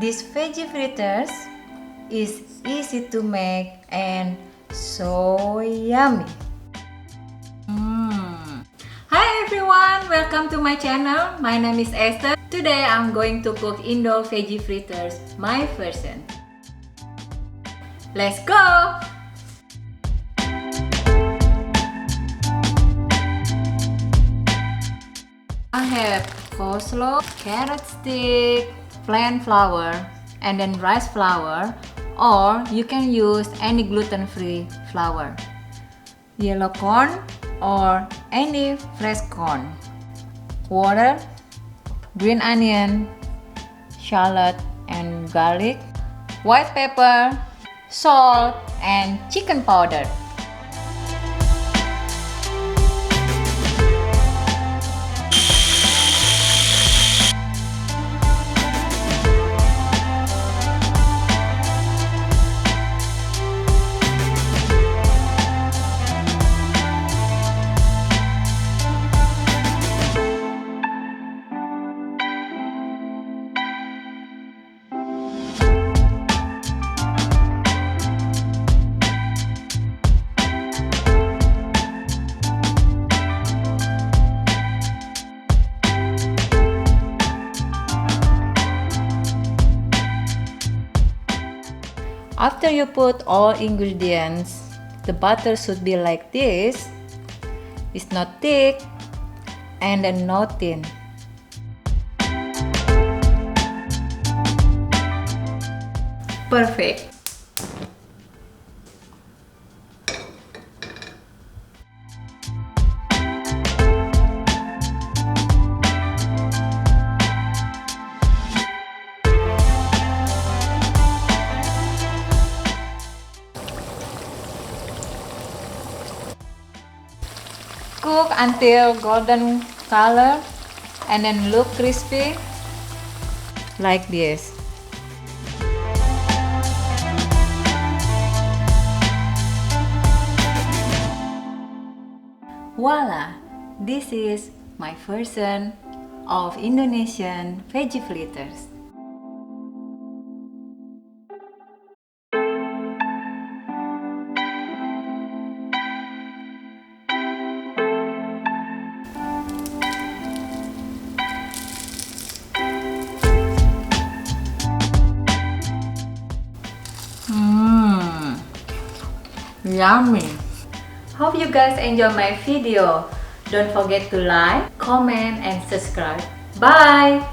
This veggie fritters is easy to make and so yummy. Hi everyone, welcome to my channel. My name is Esther. Today I'm going to cook Indo veggie fritters, my version. Let's go! I have coleslaw, carrot stick, plain flour, and then rice flour, or you can use any gluten-free flour, yellow corn, or any fresh corn, water, green onion, shallot and garlic, white pepper, salt, and chicken powder. After you put all ingredients, the butter should be like this. It's not thick and then not thin. Perfect. Cook until golden color and then look crispy like this. Voila! This is my version of Indonesian veggie fritters. Yummy! Hope you guys enjoy my video. Don't forget to like, comment, and subscribe. Bye!